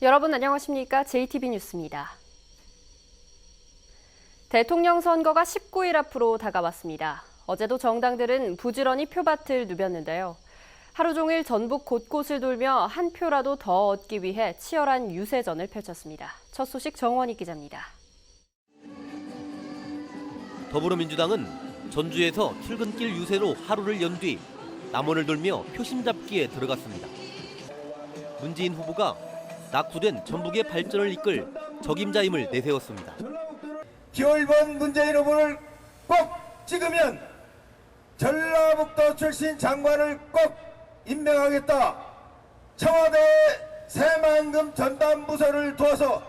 여러분 안녕하십니까? JTB 뉴스입니다. 대통령 선거가 19일 앞으로 다가왔습니다. 어제도 정당들은 부지런히 표밭을 누볐는데요. 하루 종일 전북 곳곳을 돌며 한 표라도 더 얻기 위해 치열한 유세전을 펼쳤습니다. 첫 소식 정원희 기자입니다. 더불어민주당은 전주에서 출근길 유세로 하루를 연 뒤 남원을 돌며 표심 잡기에 들어갔습니다. 문재인 후보가 낙후된 전북의 발전을 이끌 적임자임을 내세웠습니다. 기호1번 문재인 후보를 꼭 찍으면 전라북도 출신 장관을 꼭 임명하겠다. 청와대 새만금 전담부서를 두어서.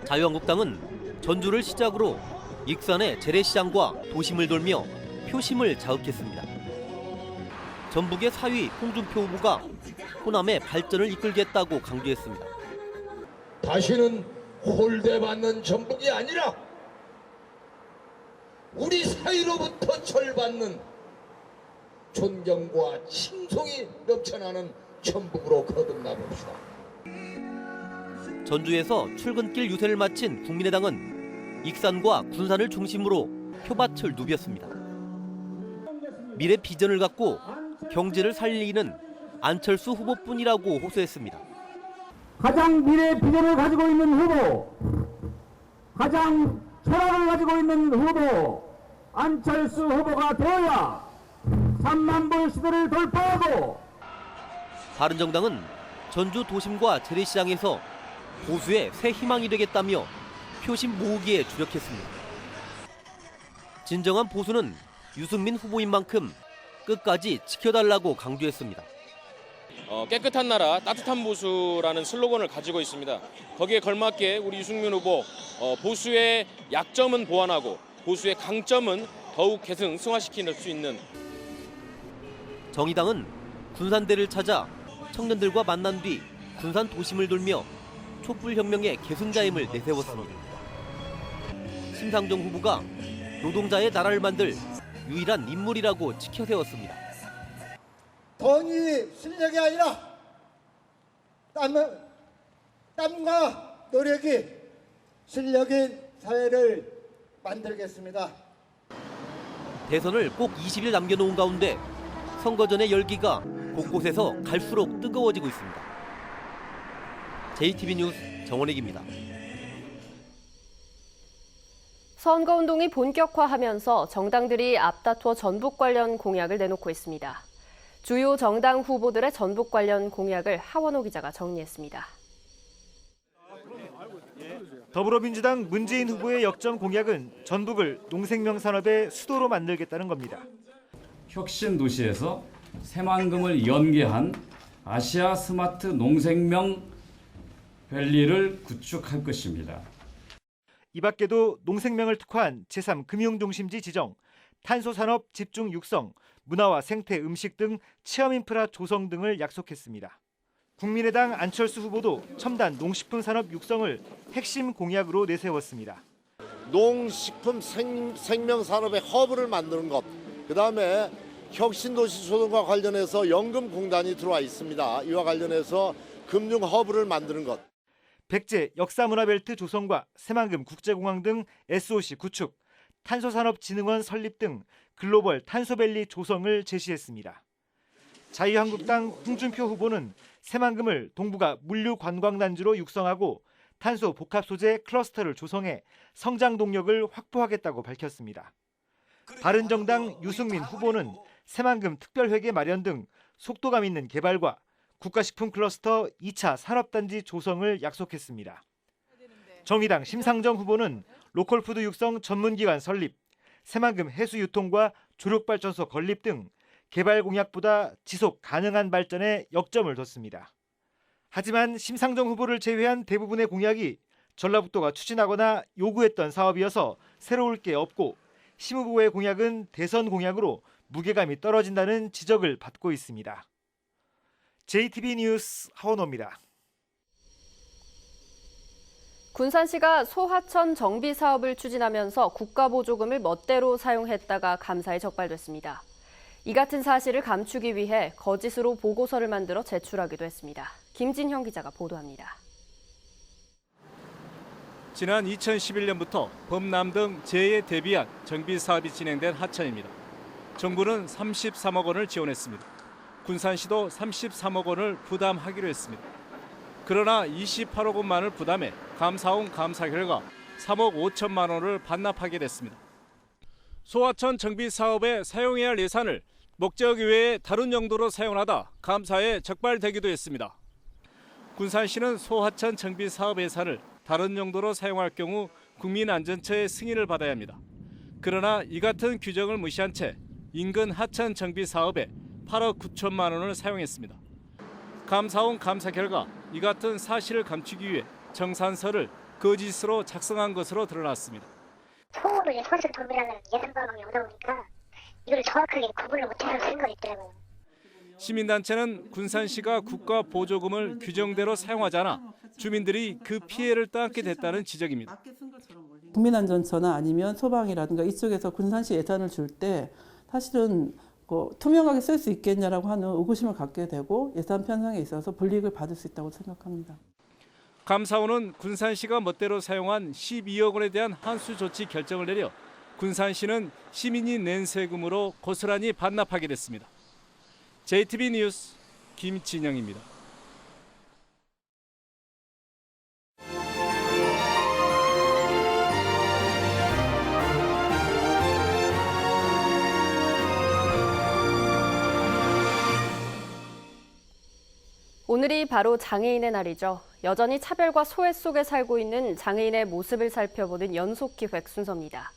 자유한국당은 전주를 시작으로 익산의 재래시장과 도심을 돌며 표심을 자극했습니다. 전북의 4위 홍준표 후보가 호남의 발전을 이끌겠다고 강조했습니다. 다시는 홀대받는 전북이 아니라 우리 사이로부터 절받는 존경과 칭송이 넘쳐나는 전북으로 거듭나 봅시다. 전주에서 출근길 유세를 마친 국민의당은 익산과 군산을 중심으로 표밭을 누볐습니다. 미래 비전을 갖고 경제를 살리는 안철수 후보뿐이라고 호소했습니다. 가장 미래 비전을 가지고 있는 후보, 가장 철학을 가지고 있는 후보, 안철수 후보가 되어야 3만 불 시대를 돌파하고. 바른정당은 전주 도심과 재래시장에서 보수의 새 희망이 되겠다며 표심 모으기에 주력했습니다. 진정한 보수는 유승민 후보인 만큼 끝까지 지켜달라고 강조했습니다. 깨끗한 나라, 따뜻한 보수라는 슬로건을 가지고 있습니다. 거기에 걸맞게 우리 유승민 후보 보수의 약점은 보완하고 보수의 강점은 더욱 계승 승화시킬 수 있는. 정의당은 군산대를 찾아 청년들과 만난 뒤 군산 도심을 돌며 촛불혁명의 계승자임을 내세웠습니다. 심상정 후보가 노동자의 나라를 만들 유일한 인물이라고 치켜세웠습니다. 돈이 실력이 아니라 땀과 노력이 실력인 사회를 만들겠습니다. 대선을 꼭 20일 남겨놓은 가운데 선거 전의 열기가 곳곳에서 갈수록 뜨거워지고 있습니다. JTB 뉴스 정원익입니다. 선거운동이 본격화하면서 정당들이 앞다투어 전북 관련 공약을 내놓고 있습니다. 주요 정당 후보들의 전북 관련 공약을 하원호 기자가 정리했습니다. 더불어민주당 문재인 후보의 역점 공약은 전북을 농생명 산업의 수도로 만들겠다는 겁니다. 혁신 도시에서 새만금을 연계한 아시아 스마트 농생명 밸리를 구축할 것입니다. 이 밖에도 농생명을 특화한 제3금융중심지 지정, 탄소산업 집중 육성, 문화와 생태 음식 등 체험 인프라 조성 등을 약속했습니다. 국민의당 안철수 후보도 첨단 농식품 산업 육성을 핵심 공약으로 내세웠습니다. 농식품 생명 산업의 허브를 만드는 것, 그다음에 혁신도시 조성과 관련해서 연금공단이 들어와 있습니다. 이와 관련해서 금융 허브를 만드는 것. 백제 역사문화벨트 조성과 새만금 국제공항 등 SOC 구축, 탄소산업진흥원 설립 등 글로벌 탄소밸리 조성을 제시했습니다. 자유한국당 홍준표 후보는 새만금을 동북아 물류관광단지로 육성하고 탄소 복합소재 클러스터를 조성해 성장 동력을 확보하겠다고 밝혔습니다. 바른정당 유승민 후보는 새만금 특별회계 마련 등 속도감 있는 개발과 국가식품 클러스터 2차 산업단지 조성을 약속했습니다. 정의당 심상정 후보는 로컬푸드 육성 전문기관 설립, 새만금 해수유통과 조력발전소 건립 등 개발 공약보다 지속 가능한 발전에 역점을 뒀습니다. 하지만 심상정 후보를 제외한 대부분의 공약이 전라북도가 추진하거나 요구했던 사업이어서 새로울 게 없고 심 후보의 공약은 대선 공약으로 무게감이 떨어진다는 지적을 받고 있습니다. JTB 뉴스 하원호입니다. 군산시가 소하천 정비 사업을 추진하면서 국가보조금을 멋대로 사용했다가 감사에 적발됐습니다. 이 같은 사실을 감추기 위해 거짓으로 보고서를 만들어 제출하기도 했습니다. 김진형 기자가 보도합니다. 지난 2011년부터 범람 등 재해에 대비한 정비 사업이 진행된 하천입니다. 정부는 33억 원을 지원했습니다. 군산시도 33억 원을 부담하기로 했습니다. 그러나 28억 원만을 부담해 감사원 감사 결과 3억 5천만 원을 반납하게 됐습니다. 소하천 정비 사업에 사용해야 할 예산을 목적 이외에 다른 용도로 사용하다 감사에 적발되기도 했습니다. 군산시는 소하천 정비 사업 예산을 다른 용도로 사용할 경우 국민안전처의 승인을 받아야 합니다. 그러나 이 같은 규정을 무시한 채 인근 하천 정비 사업에 8억 9천만 원을 사용했습니다. 감사원 감사 결과 이 같은 사실을 감추기 위해 정산서를 거짓으로 작성한 것으로 드러났습니다. 처음으로 이제 소하천 정비라는 예산 방법이 오다 보니까 이걸 정확하게 구분을 못해서 쓴 거 있더라고요. 시민단체는 군산시가 국가 보조금을 규정대로 사용하지 않아 주민들이 그 피해를 따게 됐다는 지적입니다. 국민안전처나 아니면 소방이라든가 이쪽에서 군산시 예산을 줄 때 사실은 투명하게 쓸 수 있겠냐라고 하는 의구심을 갖게 되고 예산 편성에 있어서 불이익을 받을 수 있다고 생각합니다. 감사원은 군산시가 멋대로 사용한 12억 원에 대한 한수 조치 결정을 내려 군산시는 시민이 낸 세금으로 고스란히 반납하게 됐습니다. JTB 뉴스 김진영입니다. 오늘이 바로 장애인의 날이죠. 여전히 차별과 소외 속에 살고 있는 장애인의 모습을 살펴보는 연속기획 순서입니다.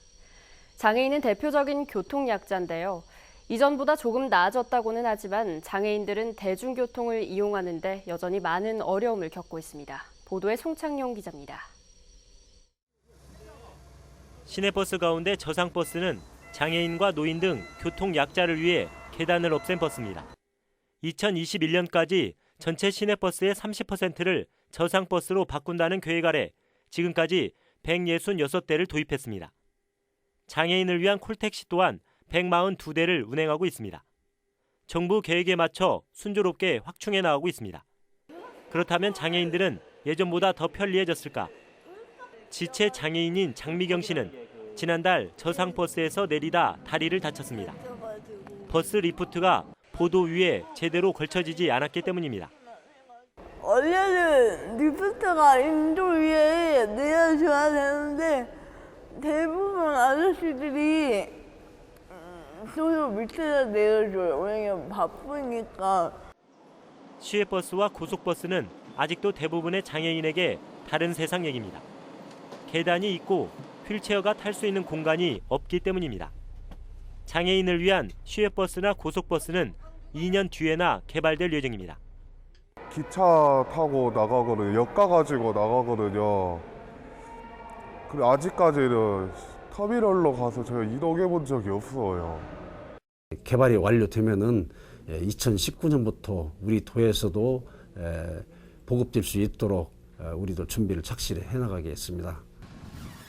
장애인은 대표적인 교통약자인데요. 이전보다 조금 나아졌다고는 하지만 장애인들은 대중교통을 이용하는 데 여전히 많은 어려움을 겪고 있습니다. 보도에 송창용 기자입니다. 시내버스 가운데 저상버스는 장애인과 노인 등 교통약자를 위해 계단을 없앤 버스입니다. 2021년까지 전체 시내버스의 30%를 저상버스로 바꾼다는 계획 아래 지금까지 166대를 도입했습니다. 장애인을 위한 콜택시 또한 142대를 운행하고 있습니다. 정부 계획에 맞춰 순조롭게 확충해 나가고 있습니다. 그렇다면 장애인들은 예전보다 더 편리해졌을까? 지체 장애인인 장미경 씨는 지난달 저상버스에서 내리다 다리를 다쳤습니다. 버스 리프트가 보도 위에 제대로 걸쳐지지 않았기 때문입니다. 원래는 리프트가 인도 위에 내려줘야 되는데 대부분 아저씨들이 도로 밑에다 내려줘요. 왜냐면 바쁘니까. 시외버스와 고속버스는 아직도 대부분의 장애인에게 다른 세상 얘기입니다. 계단이 있고 휠체어가 탈 수 있는 공간이 없기 때문입니다. 장애인을 위한 시외버스나 고속버스는 2년 뒤에나 개발될 예정입니다. 기차 타고 나가거든요. 역 가가지고 나가거든요. 근데 아직까지는 터미널로 가서 제가 이동해 본 적이 없어요. 개발이 완료되면은 2019년부터 우리 도에서도 보급될 수 있도록 우리도 준비를 착실히 해나가겠습니다.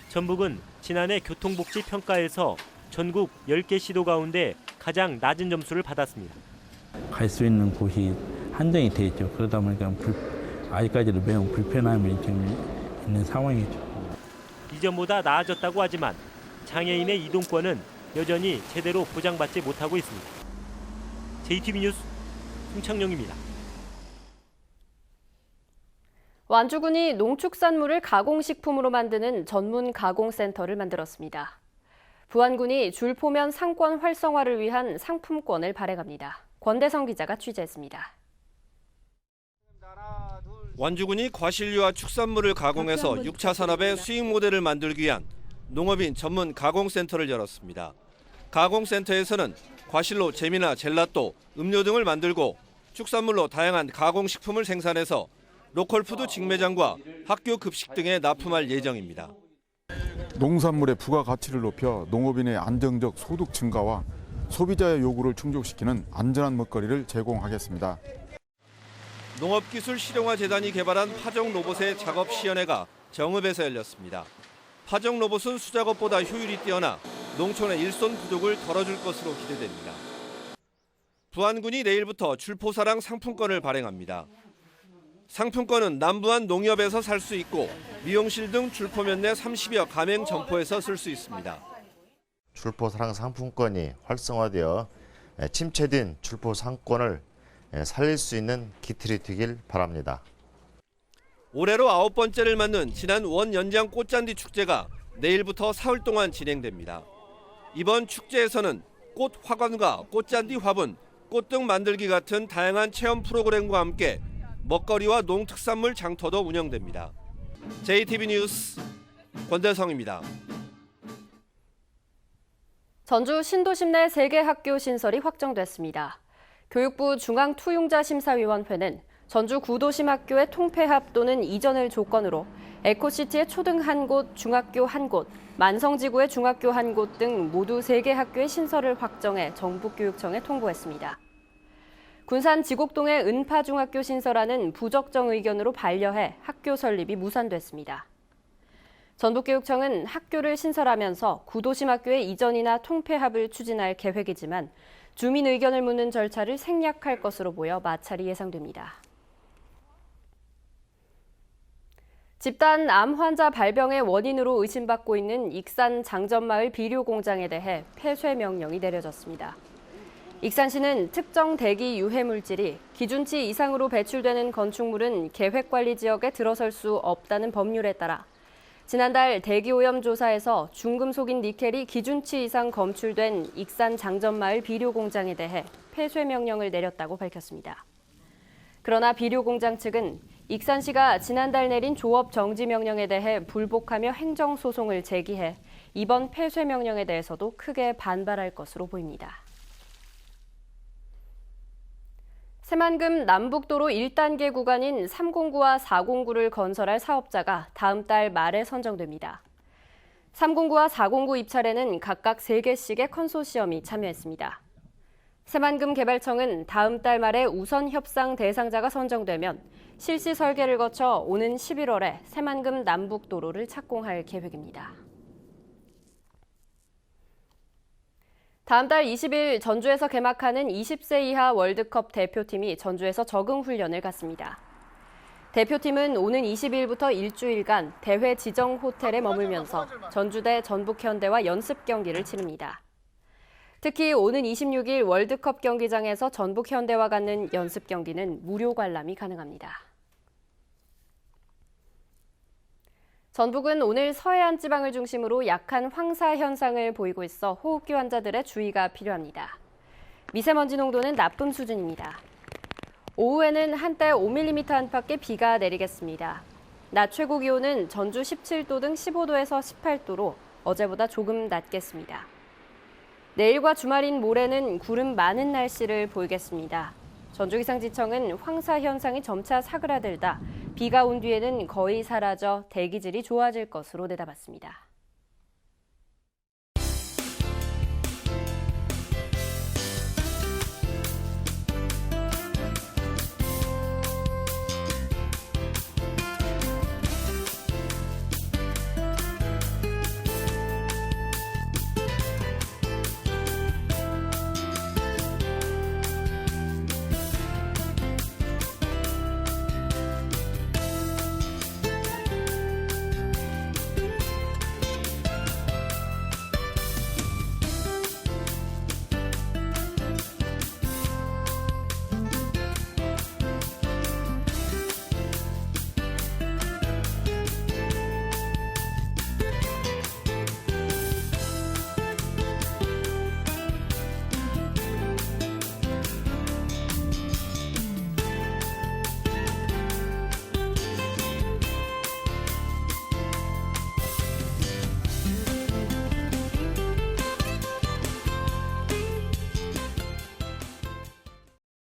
전북은 지난해 교통복지 평가에서 전국 10개 시도 가운데 가장 낮은 점수를 받았습니다. 갈 수 있는 곳이 한정이 돼 있죠. 그러다 보니까 아직까지도 매우 불편함이 있는 상황이죠. 이전보다 나아졌다고 하지만 장애인의 이동권은 여전히 제대로 보장받지 못하고 있습니다. JTB 뉴스 송창용입니다. 완주군이 농축산물을 가공식품으로 만드는 전문 가공센터를 만들었습니다. 부안군이 줄포면 상권 활성화를 위한 상품권을 발행합니다. 권대성 기자가 취재했습니다. 완주군이 과실류와 축산물을 가공해서 6차 산업의 수익 모델을 만들기 위한 농업인 전문 가공센터를 열었습니다. 가공센터에서는 과실로 잼이나 젤라또, 음료 등을 만들고 축산물로 다양한 가공식품을 생산해서 로컬푸드 직매장과 학교 급식 등에 납품할 예정입니다. 농산물의 부가가치를 높여 농업인의 안정적 소득 증가와 소비자의 요구를 충족시키는 안전한 먹거리를 제공하겠습니다. 농업기술실용화재단이 개발한 파종 로봇의 작업 시연회가 정읍에서 열렸습니다. 파종 로봇은 수작업보다 효율이 뛰어나 농촌의 일손 부족을 덜어줄 것으로 기대됩니다. 부안군이 내일부터 줄포사랑 상품권을 발행합니다. 상품권은 남부안 농협에서 살 수 있고 미용실 등 줄포면 내 30여 가맹 점포에서 쓸 수 있습니다. 줄포 사랑 상품권이 활성화되어 침체된 줄포 상권을 살릴 수 있는 기틀이 되길 바랍니다. 올해로 9번째를 맞는 지난 원연장 꽃잔디 축제가 내일부터 사흘 동안 진행됩니다. 이번 축제에서는 꽃 화관과 꽃잔디 화분, 꽃등 만들기 같은 다양한 체험 프로그램과 함께 먹거리와 농특산물 장터도 운영됩니다. JTB 뉴스 권대성입니다. 전주 신도심 내 3개 학교 신설이 확정됐습니다. 교육부 중앙투용자심사위원회는 전주 구도심 학교의 통폐합 또는 이전을 조건으로 에코시티의 초등 1곳, 중학교 1곳, 만성지구의 중학교 1곳 등 모두 3개 학교의 신설을 확정해 정북교육청에 통보했습니다. 군산 지곡동의 은파중학교 신설안은 부적정 의견으로 반려해 학교 설립이 무산됐습니다. 전북교육청은 학교를 신설하면서 구도심 학교의 이전이나 통폐합을 추진할 계획이지만 주민 의견을 묻는 절차를 생략할 것으로 보여 마찰이 예상됩니다. 집단 암 환자 발병의 원인으로 의심받고 있는 익산 장전마을 비료공장에 대해 폐쇄 명령이 내려졌습니다. 익산시는 특정 대기 유해 물질이 기준치 이상으로 배출되는 건축물은 계획관리지역에 들어설 수 없다는 법률에 따라 지난달 대기오염 조사에서 중금속인 니켈이 기준치 이상 검출된 익산 장전마을 비료공장에 대해 폐쇄 명령을 내렸다고 밝혔습니다. 그러나 비료공장 측은 익산시가 지난달 내린 조업 정지 명령에 대해 불복하며 행정소송을 제기해 이번 폐쇄 명령에 대해서도 크게 반발할 것으로 보입니다. 새만금 남북도로 1단계 구간인 309와 409를 건설할 사업자가 다음 달 말에 선정됩니다. 309와 409 입찰에는 각각 3개씩의 컨소시엄이 참여했습니다. 새만금 개발청은 다음 달 말에 우선 협상 대상자가 선정되면 실시 설계를 거쳐 오는 11월에 새만금 남북도로를 착공할 계획입니다. 다음 달 20일 전주에서 개막하는 20세 이하 월드컵 대표팀이 전주에서 적응 훈련을 갖습니다. 대표팀은 오는 20일부터 일주일간 대회 지정 호텔에 머물면서 전주대 전북현대와 연습 경기를 치릅니다. 특히 오는 26일 월드컵 경기장에서 전북현대와 갖는 연습 경기는 무료 관람이 가능합니다. 전북은 오늘 서해안 지방을 중심으로 약한 황사 현상을 보이고 있어 호흡기 환자들의 주의가 필요합니다. 미세먼지 농도는 나쁨 수준입니다. 오후에는 한때 5mm 안팎의 비가 내리겠습니다. 낮 최고 기온은 전주 17도 등 15도에서 18도로 어제보다 조금 낮겠습니다. 내일과 주말인 모레는 구름 많은 날씨를 보이겠습니다. 전주기상지청은 황사 현상이 점차 사그라들다 비가 온 뒤에는 거의 사라져 대기질이 좋아질 것으로 내다봤습니다.